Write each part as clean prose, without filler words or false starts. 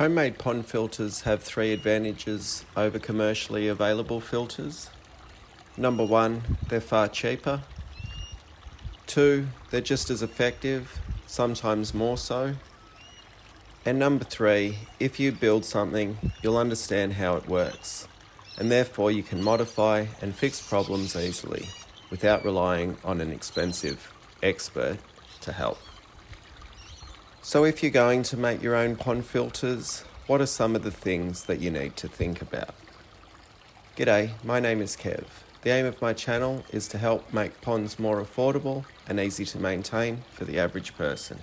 Homemade pond filters have 3 advantages over commercially available filters. Number 1, they're far cheaper. 2, they're just as effective, sometimes more so. And number 3, if you build something, you'll understand how it works, and therefore you can modify and fix problems easily without relying on an expensive expert to help. So if you're going to make your own pond filters, what are some of the things that you need to think about? G'day, my name is Kev. The aim of my channel is to help make ponds more affordable and easy to maintain for the average person.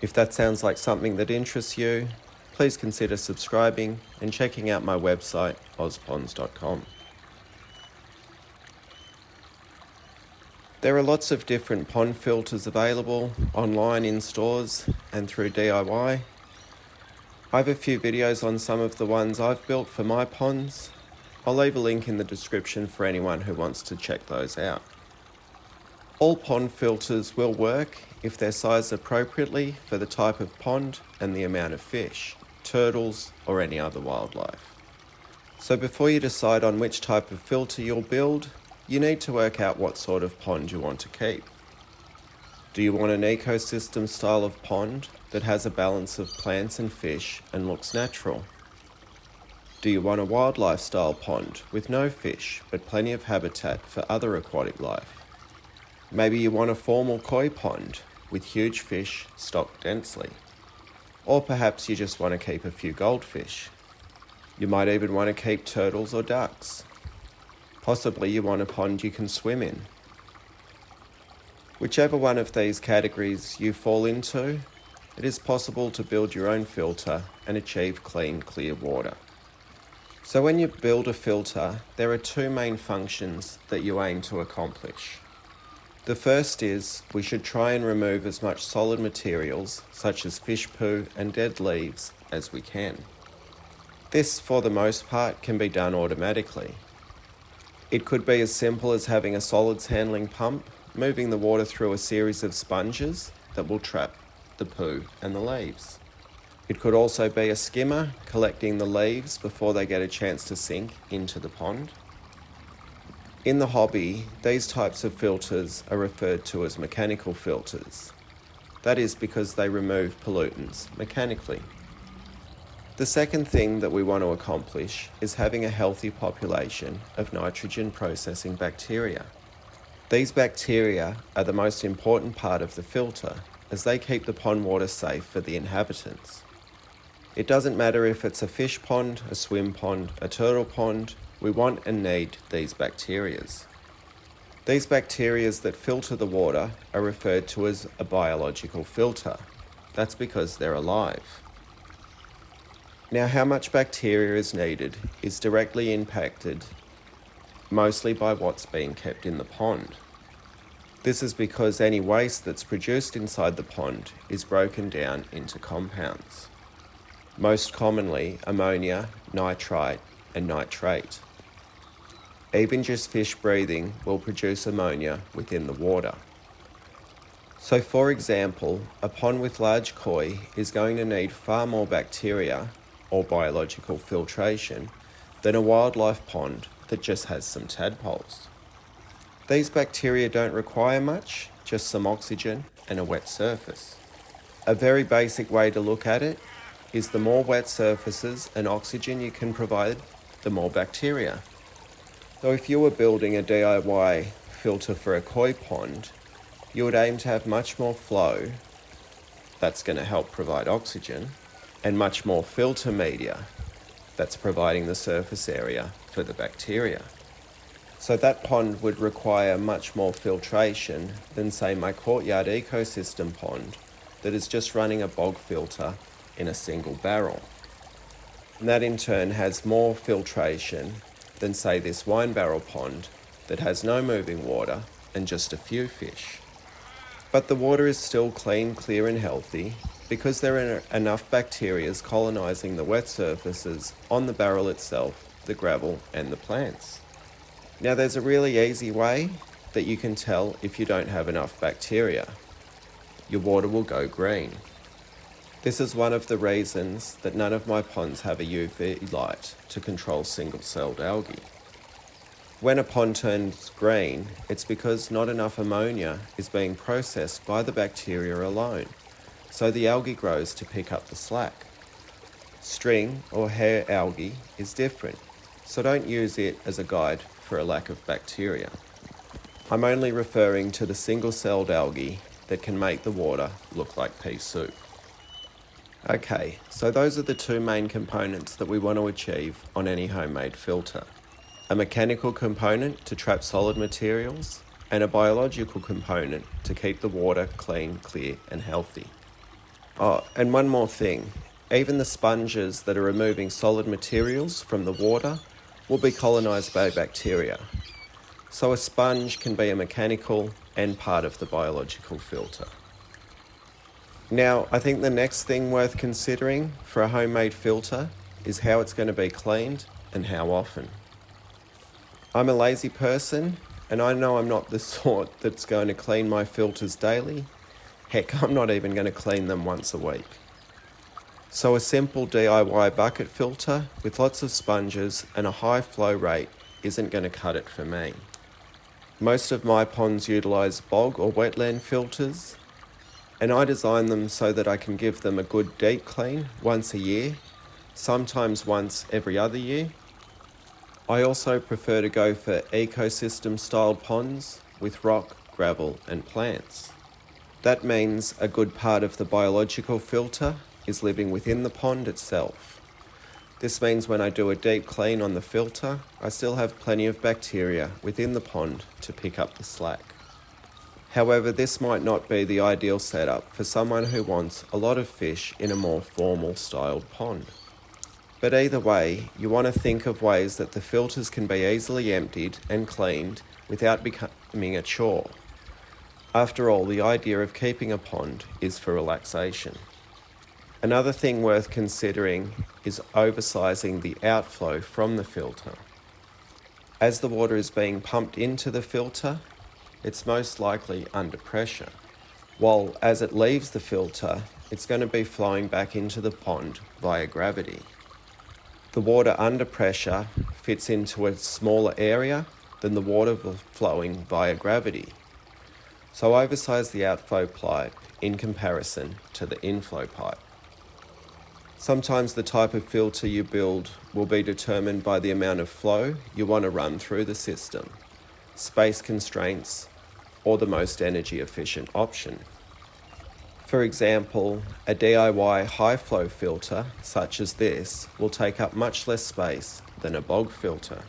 If that sounds like something that interests you, please consider subscribing and checking out my website, ozponds.com. There are lots of different pond filters available online in stores and through DIY. I have a few videos on some of the ones I've built for my ponds. I'll leave a link in the description for anyone who wants to check those out. All pond filters will work if they're sized appropriately for the type of pond and the amount of fish, turtles, or any other wildlife. So before you decide on which type of filter you'll build, you need to work out what sort of pond you want to keep. Do you want an ecosystem style of pond that has a balance of plants and fish and looks natural? Do you want a wildlife style pond with no fish but plenty of habitat for other aquatic life? Maybe you want a formal koi pond with huge fish stocked densely. Or perhaps you just want to keep a few goldfish. You might even want to keep turtles or ducks. Possibly you want a pond you can swim in. Whichever one of these categories you fall into, it is possible to build your own filter and achieve clean, clear water. So when you build a filter, there are 2 main functions that you aim to accomplish. The first is we should try and remove as much solid materials, such as fish poo and dead leaves, as we can. This, for the most part, can be done automatically. It could be as simple as having a solids handling pump, moving the water through a series of sponges that will trap the poo and the leaves. It could also be a skimmer collecting the leaves before they get a chance to sink into the pond. In the hobby, these types of filters are referred to as mechanical filters. That is because they remove pollutants mechanically. The second thing that we want to accomplish is having a healthy population of nitrogen processing bacteria. These bacteria are the most important part of the filter as they keep the pond water safe for the inhabitants. It doesn't matter if it's a fish pond, a swim pond, a turtle pond, we want and need these bacteria. These bacteria that filter the water are referred to as a biological filter. That's because they're alive. Now, how much bacteria is needed is directly impacted mostly by what's being kept in the pond. This is because any waste that's produced inside the pond is broken down into compounds. Most commonly ammonia, nitrite, and nitrate. Even just fish breathing will produce ammonia within the water. So for example, a pond with large koi is going to need far more bacteria or biological filtration than a wildlife pond that just has some tadpoles. These bacteria don't require much, just some oxygen and a wet surface. A very basic way to look at it is the more wet surfaces and oxygen you can provide, the more bacteria. So if you were building a DIY filter for a koi pond, you would aim to have much more flow, that's going to help provide oxygen, and much more filter media, that's providing the surface area for the bacteria. So that pond would require much more filtration than, say, my courtyard ecosystem pond that is just running a bog filter in a single barrel. And that in turn has more filtration than, say, this wine barrel pond that has no moving water and just a few fish. But the water is still clean, clear and healthy because there are enough bacteria colonizing the wet surfaces on the barrel itself, the gravel and the plants. Now there's a really easy way that you can tell if you don't have enough bacteria. Your water will go green. This is one of the reasons that none of my ponds have a UV light to control single-celled algae. When a pond turns green, it's because not enough ammonia is being processed by the bacteria alone, so the algae grows to pick up the slack. String or hair algae is different, so don't use it as a guide for a lack of bacteria. I'm only referring to the single-celled algae that can make the water look like pea soup. Okay, so those are the two main components that we want to achieve on any homemade filter. A mechanical component to trap solid materials, and a biological component to keep the water clean, clear and healthy. Oh, and one more thing. Even the sponges that are removing solid materials from the water will be colonised by bacteria. So a sponge can be a mechanical and part of the biological filter. Now, I think the next thing worth considering for a homemade filter is how it's going to be cleaned and how often. I'm a lazy person, and I know I'm not the sort that's going to clean my filters daily. Heck, I'm not even going to clean them once a week. So a simple DIY bucket filter with lots of sponges and a high flow rate isn't going to cut it for me. Most of my ponds utilise bog or wetland filters, and I design them so that I can give them a good deep clean once a year, sometimes once every other year. I also prefer to go for ecosystem style ponds with rock, gravel and plants. That means a good part of the biological filter is living within the pond itself. This means when I do a deep clean on the filter, I still have plenty of bacteria within the pond to pick up the slack. However, this might not be the ideal setup for someone who wants a lot of fish in a more formal styled pond. But either way, you want to think of ways that the filters can be easily emptied and cleaned without becoming a chore. After all, the idea of keeping a pond is for relaxation. Another thing worth considering is oversizing the outflow from the filter. As the water is being pumped into the filter, it's most likely under pressure, while as it leaves the filter, it's going to be flowing back into the pond via gravity. The water under pressure fits into a smaller area than the water flowing via gravity. So oversize the outflow pipe in comparison to the inflow pipe. Sometimes the type of filter you build will be determined by the amount of flow you want to run through the system, space constraints, or the most energy efficient option. For example, a DIY high flow filter such as this will take up much less space than a bog filter.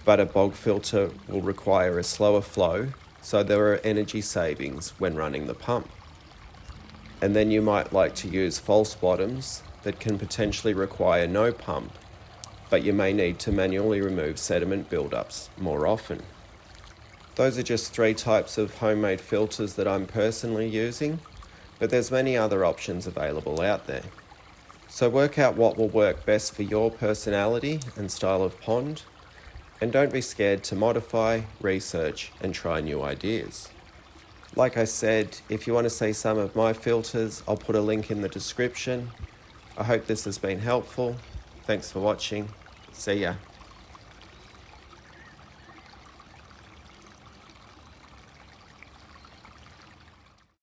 But a bog filter will require a slower flow, so there are energy savings when running the pump. And then you might like to use false bottoms that can potentially require no pump, but you may need to manually remove sediment buildups more often. Those are just 3 types of homemade filters that I'm personally using, but there's many other options available out there. So work out what will work best for your personality and style of pond, and don't be scared to modify, research, and try new ideas. Like I said, if you want to see some of my filters, I'll put a link in the description. I hope this has been helpful. Thanks for watching. See ya.